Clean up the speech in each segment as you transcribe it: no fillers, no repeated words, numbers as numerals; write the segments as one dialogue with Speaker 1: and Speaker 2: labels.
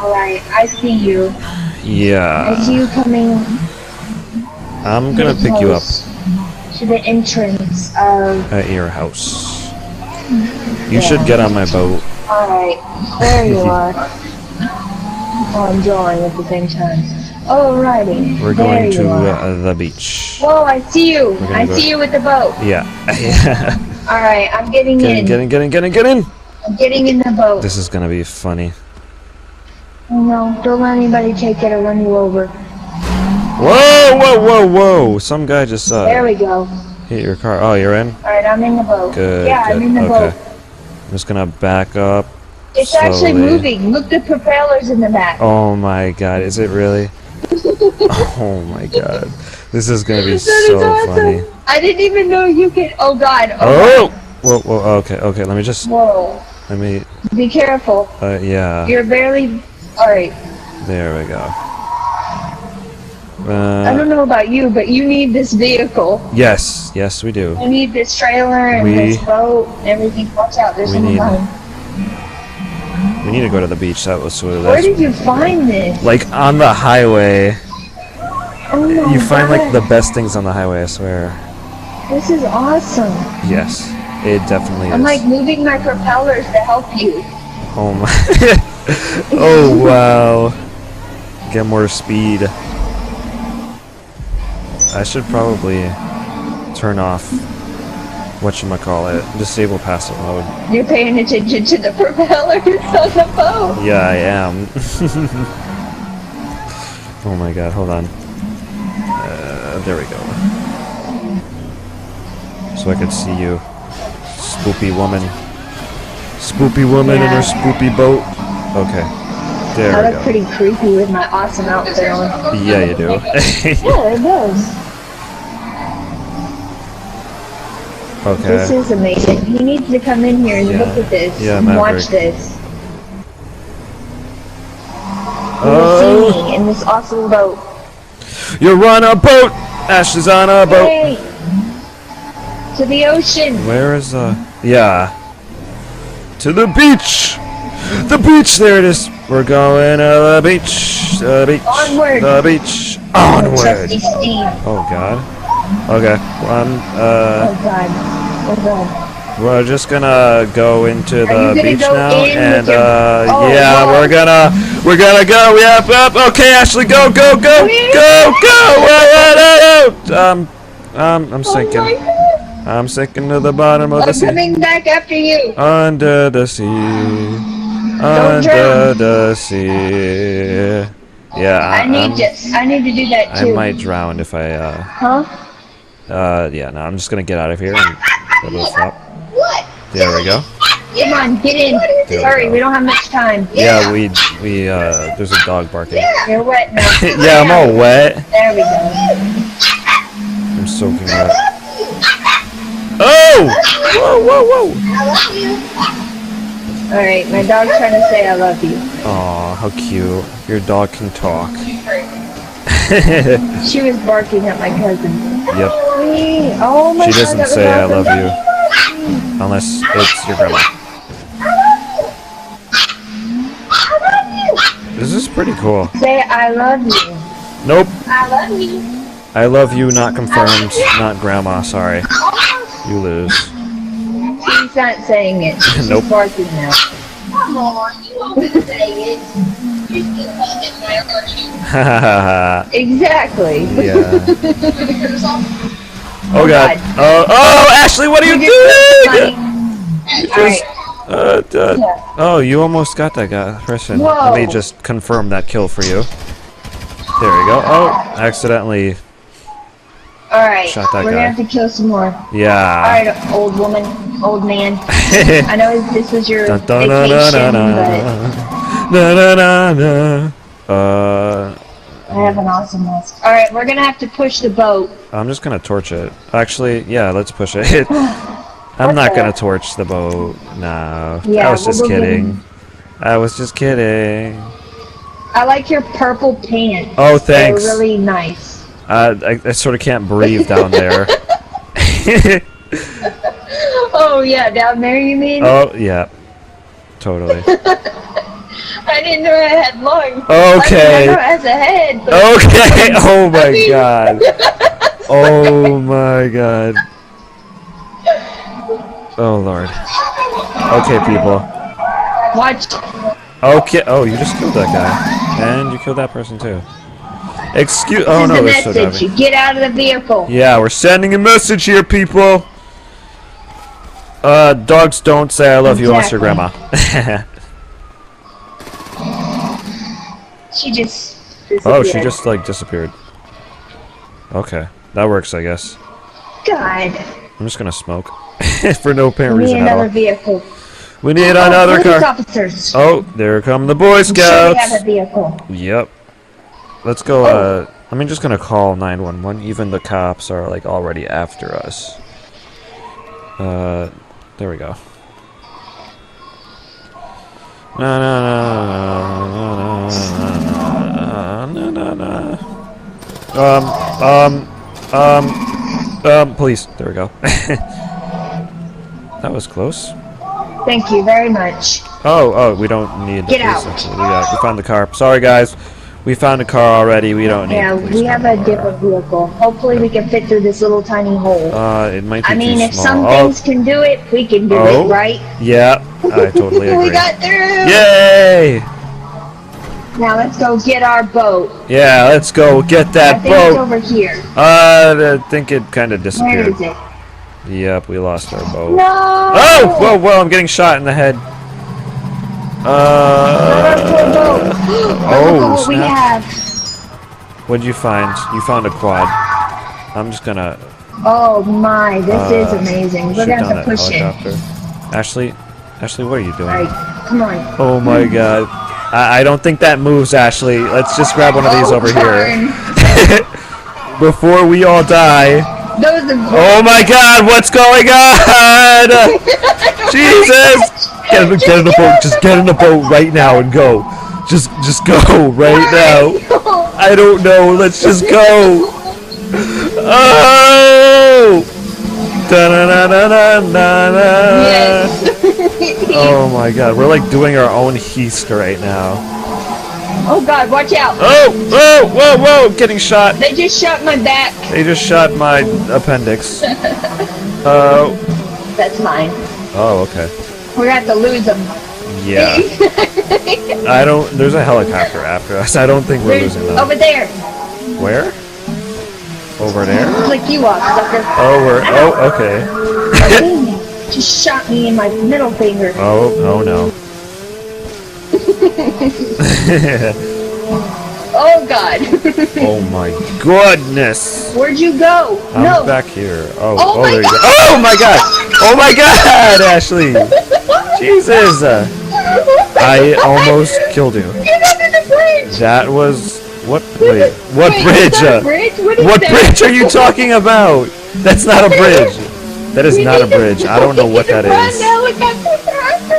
Speaker 1: Alright, I see you.
Speaker 2: Yeah.
Speaker 1: I see you coming.
Speaker 2: I'm gonna pick you up
Speaker 1: to the entrance of
Speaker 2: at your house. You should get on my boat.
Speaker 1: Alright, there you are. Oh, I'm drawing at the same time. Alrighty.
Speaker 2: We're going to the beach.
Speaker 1: Whoa, I see you. I see you with the boat.
Speaker 2: Yeah. Yeah.
Speaker 1: Alright, I'm getting in.
Speaker 2: Get in.
Speaker 1: I'm getting in the boat.
Speaker 2: This is gonna be funny.
Speaker 1: Oh no, don't let anybody take it or run you over.
Speaker 2: Whoa! Some guy just
Speaker 1: there we go.
Speaker 2: hit your car. Oh, you're in?
Speaker 1: Alright, I'm in the boat.
Speaker 2: Good.
Speaker 1: Yeah, I'm in the boat.
Speaker 2: I'm just gonna back up.
Speaker 1: It's
Speaker 2: slowly.
Speaker 1: actually moving. Look, the propellers in the back.
Speaker 2: Oh my god, is it really? Oh my god. This is gonna be so
Speaker 1: awesome.
Speaker 2: funny.
Speaker 1: I didn't even know you could. Oh god.
Speaker 2: Oh! Whoa, okay, let me just.
Speaker 1: Whoa.
Speaker 2: Let me.
Speaker 1: Be careful.
Speaker 2: Yeah.
Speaker 1: You're barely. Alright.
Speaker 2: There we go.
Speaker 1: I don't know about you, but you need this vehicle.
Speaker 2: Yes, we do.
Speaker 1: You need this trailer and this boat and everything. Watch out, there's someone behind.
Speaker 2: We need to go to the beach. That was sort of.
Speaker 1: Where did you find this?
Speaker 2: Like on the highway.
Speaker 1: Oh my
Speaker 2: You find
Speaker 1: God.
Speaker 2: like the best things on the highway, I swear.
Speaker 1: This is awesome.
Speaker 2: Yes, it definitely is.
Speaker 1: I'm like moving my propellers to help you.
Speaker 2: Oh my. Oh wow. Get more speed. I should probably turn off whatchamacallit, disable passive mode.
Speaker 1: You're paying attention to the propellers on the boat.
Speaker 2: Yeah, I am. Oh my god, hold on. There we go. So I could see you. Spoopy woman. Spoopy woman in her spoopy boat. Okay. There
Speaker 1: I
Speaker 2: we
Speaker 1: look
Speaker 2: go.
Speaker 1: pretty creepy with my awesome outfit on.
Speaker 2: Yeah, you do.
Speaker 1: Yeah, it does.
Speaker 2: Okay.
Speaker 1: This is amazing. He needs to come in here and look at this.
Speaker 2: Yeah,
Speaker 1: and watch
Speaker 2: Maverick.
Speaker 1: this. You'll see me in this awesome boat.
Speaker 2: You're on a boat! Ash is on a boat!
Speaker 1: Hey! To the ocean!
Speaker 2: Where is yeah. To the beach! The beach! There it is! We're going to the beach! The beach!
Speaker 1: Onward!
Speaker 2: The beach! Onward!
Speaker 1: Trusty Steve.
Speaker 2: Oh god. Okay.
Speaker 1: Oh god. Oh god.
Speaker 2: We're just gonna go into the beach now, and yeah,
Speaker 1: wow.
Speaker 2: we're gonna go. Yep. Okay, Ashley, go. I'm sinking.
Speaker 1: Oh my god.
Speaker 2: I'm sinking to the bottom of the sea.
Speaker 1: I'm coming back after you.
Speaker 2: Under the sea. Under the sea. Yeah.
Speaker 1: I need to do that too.
Speaker 2: I might drown if I.
Speaker 1: Huh?
Speaker 2: Yeah. No, I'm just gonna get out of here and go to the top.
Speaker 1: What?
Speaker 2: There we go.
Speaker 1: Come on, get in. Hurry, we don't have much time.
Speaker 2: Yeah, we there's a dog barking.
Speaker 1: You're wet now.
Speaker 2: Yeah, I'm all wet.
Speaker 1: There we go.
Speaker 2: I'm soaking wet. Oh! Whoa!
Speaker 1: I love you. Alright, my dog's trying to say I love you.
Speaker 2: Aw, how cute. Your dog can talk.
Speaker 1: She was barking at my cousin.
Speaker 2: Yep.
Speaker 1: Oh my god.
Speaker 2: She doesn't say I love you. Unless it's your grandma. This is pretty cool.
Speaker 1: Say I love you.
Speaker 2: Nope.
Speaker 1: I love you.
Speaker 2: I love you, not confirmed, not grandma, sorry. You lose.
Speaker 1: She's not saying it. She's
Speaker 2: Nope.
Speaker 1: barking now.
Speaker 3: Come on, you won't say it. You still love it, my Archie.
Speaker 2: Hahaha.
Speaker 1: Exactly.
Speaker 2: Yeah.
Speaker 1: Oh
Speaker 2: Oh god. Oh, Ashley, what are you doing?
Speaker 1: Alright.
Speaker 2: Oh, you almost got that person. Let me
Speaker 1: Whoa.
Speaker 2: just confirm that kill for you. There we go. Oh, accidentally.
Speaker 1: Alright.
Speaker 2: Shot that
Speaker 1: We're
Speaker 2: guy.
Speaker 1: gonna have to kill some more.
Speaker 2: Yeah.
Speaker 1: Alright, old woman, old man. I know this was your
Speaker 2: Dun, dun,
Speaker 1: vacation,
Speaker 2: na,
Speaker 1: but I have an awesome mask. Alright, we're gonna have to push the boat.
Speaker 2: I'm just gonna torch it. Actually, yeah, let's push it. I'm not gonna torch the boat. No.
Speaker 1: Yeah,
Speaker 2: I was just
Speaker 1: we'll go
Speaker 2: kidding. I was just kidding.
Speaker 1: I like your purple pants.
Speaker 2: Oh, thanks.
Speaker 1: They're really nice.
Speaker 2: I sort of can't breathe down there.
Speaker 1: Oh yeah, down there you mean?
Speaker 2: Oh, yeah. Totally.
Speaker 1: I I didn't know it had lungs.
Speaker 2: Okay.
Speaker 1: I know it has a head. But
Speaker 2: Okay. Oh my
Speaker 1: mean-
Speaker 2: god. Oh my god. Oh lord. Okay, people.
Speaker 1: Watch.
Speaker 2: Okay. Oh, you just killed that guy, and you killed that person too. Excuse. Oh
Speaker 1: This
Speaker 2: no,
Speaker 1: is
Speaker 2: they're
Speaker 1: the
Speaker 2: still
Speaker 1: message.
Speaker 2: driving.
Speaker 1: Get out of the vehicle.
Speaker 2: Yeah, we're sending a message here, people. Dogs don't say I love you unless you're grandma.
Speaker 1: She just.
Speaker 2: Oh, she
Speaker 1: disappeared.
Speaker 2: just like disappeared. Okay, that works, I guess.
Speaker 1: God.
Speaker 2: I'm just gonna smoke for no apparent
Speaker 1: We need
Speaker 2: reason at
Speaker 1: another
Speaker 2: all.
Speaker 1: vehicle.
Speaker 2: We need another
Speaker 1: Police
Speaker 2: car.
Speaker 1: officers.
Speaker 2: Oh, there come the Boy
Speaker 1: I'm sure we have
Speaker 2: Scouts.
Speaker 1: a vehicle.
Speaker 2: Yep. Let's go. I'm just gonna call 911. Even the cops are like already after us. There we go. Na na na na na na. Police. There we go. That was close.
Speaker 1: Thank you very much.
Speaker 2: Oh, we don't need the
Speaker 1: Get
Speaker 2: police.
Speaker 1: out.
Speaker 2: Actually. We found the car. Sorry, guys. We found a car already. We don't need
Speaker 1: Yeah,
Speaker 2: the police
Speaker 1: we have
Speaker 2: car
Speaker 1: a
Speaker 2: anymore.
Speaker 1: different vehicle. Hopefully we can fit through this little tiny hole.
Speaker 2: It might be
Speaker 1: I mean,
Speaker 2: too
Speaker 1: if
Speaker 2: small.
Speaker 1: some things can do it, we can do
Speaker 2: Oh.
Speaker 1: it, right?
Speaker 2: Yeah, I totally agree.
Speaker 1: We got through!
Speaker 2: Yay!
Speaker 1: Now let's go get our boat.
Speaker 2: Yeah, let's go get
Speaker 1: I
Speaker 2: that
Speaker 1: think it's
Speaker 2: boat.
Speaker 1: over here.
Speaker 2: I think it kind of
Speaker 1: Where
Speaker 2: disappeared.
Speaker 1: is it?
Speaker 2: Yep, we lost our boat.
Speaker 1: No!
Speaker 2: Oh! Whoa! I'm getting shot in the head.
Speaker 1: Our poor boat. Look at what we
Speaker 2: snap.
Speaker 1: have.
Speaker 2: What'd you find? You found a quad. I'm just gonna
Speaker 1: Oh my, this is amazing. We're
Speaker 2: shoot
Speaker 1: gonna
Speaker 2: down
Speaker 1: have to
Speaker 2: that
Speaker 1: push it.
Speaker 2: helicopter. Ashley, what are you doing?
Speaker 1: Alright, come on.
Speaker 2: Oh my god. I don't think that moves, Ashley. Let's just grab one of these over here.
Speaker 1: darn.
Speaker 2: Before we all die.
Speaker 1: Those are
Speaker 2: Oh my god, what's going on? Jesus! Get in the boat. Just get in the boat right now and go. Just go right now. I don't know. Let's just go. Oh! Da-na-na-na-na-na-na.
Speaker 1: Yes.
Speaker 2: Oh my god, we're like doing our own heist right now.
Speaker 1: Oh god, watch out.
Speaker 2: Whoa, getting shot.
Speaker 1: They just shot my back.
Speaker 2: They just shot my appendix.
Speaker 1: That's mine.
Speaker 2: Oh, okay.
Speaker 1: We're gonna have to lose them.
Speaker 2: Yeah. There's a helicopter after us. I don't think we're losing them.
Speaker 1: Over there.
Speaker 2: Where? Over there?
Speaker 1: Click you off, sucker.
Speaker 2: Oh, okay.
Speaker 1: Just shot me in my middle finger.
Speaker 2: Oh no.
Speaker 1: Oh god.
Speaker 2: Oh my goodness.
Speaker 1: Where'd you go?
Speaker 2: I'm
Speaker 1: No.
Speaker 2: back here.
Speaker 1: Oh
Speaker 2: Oh,
Speaker 1: my
Speaker 2: there you go.
Speaker 1: God.
Speaker 2: Oh my god. Oh my god, Ashley. Jesus. I almost killed you.
Speaker 1: Get under the bridge.
Speaker 2: That was what? Wait, what
Speaker 1: Wait,
Speaker 2: bridge?
Speaker 1: is that a bridge? What is that?
Speaker 2: Bridge are you talking about? That's not a bridge. That is not a bridge. I don't know what that is.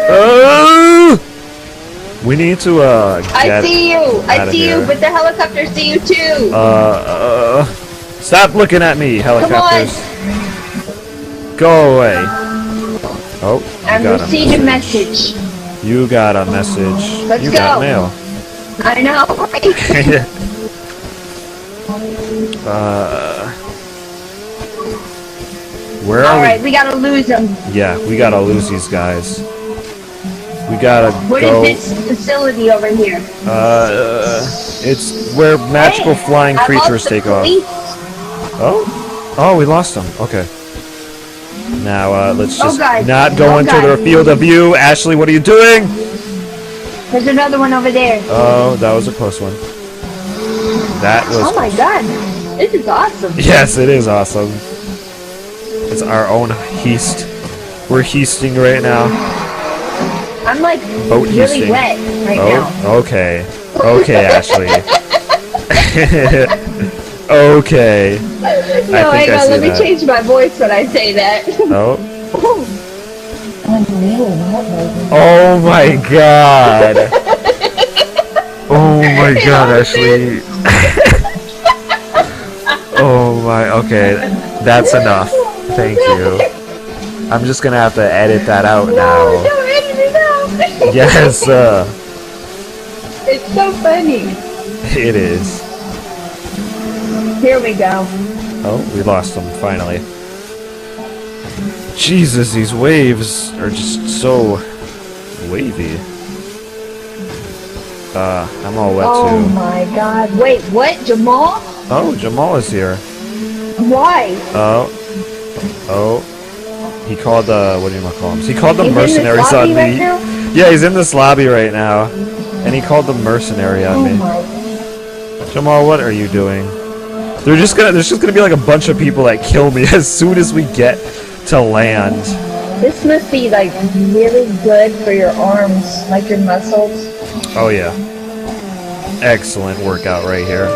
Speaker 2: Oh! We need to
Speaker 1: I see you. I
Speaker 2: outta
Speaker 1: see you,
Speaker 2: here.
Speaker 1: but the helicopters see you too.
Speaker 2: Stop looking at me, helicopters. Go away. Oh, you
Speaker 1: I
Speaker 2: got
Speaker 1: received a message.
Speaker 2: You got a message.
Speaker 1: Let's
Speaker 2: you
Speaker 1: go.
Speaker 2: got mail.
Speaker 1: I know. Right?
Speaker 2: Where are
Speaker 1: Alright,
Speaker 2: we?
Speaker 1: we gotta lose them.
Speaker 2: Yeah, we gotta lose these guys. We gotta
Speaker 1: What
Speaker 2: go.
Speaker 1: is this facility over here?
Speaker 2: It's where magical
Speaker 1: Hey,
Speaker 2: flying
Speaker 1: I
Speaker 2: creatures
Speaker 1: lost the
Speaker 2: take off.
Speaker 1: police.
Speaker 2: Oh, we lost them. Okay. Now, let's
Speaker 1: Oh,
Speaker 2: just
Speaker 1: God.
Speaker 2: not go
Speaker 1: Oh,
Speaker 2: into
Speaker 1: God.
Speaker 2: their field of view. Ashley, what are you doing?
Speaker 1: There's another one over there.
Speaker 2: Oh, that was a close one. That was.
Speaker 1: Oh my god. This is awesome.
Speaker 2: Yes, it is awesome. It's our own heist. We're heisting right now.
Speaker 1: I'm like
Speaker 2: Boat
Speaker 1: really
Speaker 2: heisting.
Speaker 1: wet right now.
Speaker 2: Oh, okay. Okay, Ashley. Okay.
Speaker 1: No,
Speaker 2: I think
Speaker 1: hang
Speaker 2: I
Speaker 1: on,
Speaker 2: see
Speaker 1: let me
Speaker 2: that.
Speaker 1: change my voice when I say that.
Speaker 2: Oh. Oh my god. Oh my god, Ashley. Oh my, okay. That's enough. Thank you. I'm just gonna have to edit that out now.
Speaker 1: No, edit it out.
Speaker 2: Yes,
Speaker 1: It's so funny.
Speaker 2: It is.
Speaker 1: Here we go.
Speaker 2: Oh, we lost him, finally. Jesus, these waves are just so wavy. I'm all wet
Speaker 1: Oh
Speaker 2: too.
Speaker 1: my god. Wait, what? Jamal?
Speaker 2: Oh, Jamal is here.
Speaker 1: Why?
Speaker 2: Oh. He called whatchamacallits? He called the
Speaker 1: He's in this
Speaker 2: mercenaries
Speaker 1: lobby
Speaker 2: on
Speaker 1: right
Speaker 2: me.
Speaker 1: now?
Speaker 2: Yeah, he's in this lobby right now. And he called the mercenary on
Speaker 1: Oh
Speaker 2: me.
Speaker 1: my.
Speaker 2: Jamal, what are you doing? There's just gonna be like a bunch of people that kill me as soon as we get to land.
Speaker 1: This must be like really good for your arms, like your muscles.
Speaker 2: Oh yeah. Excellent workout right here.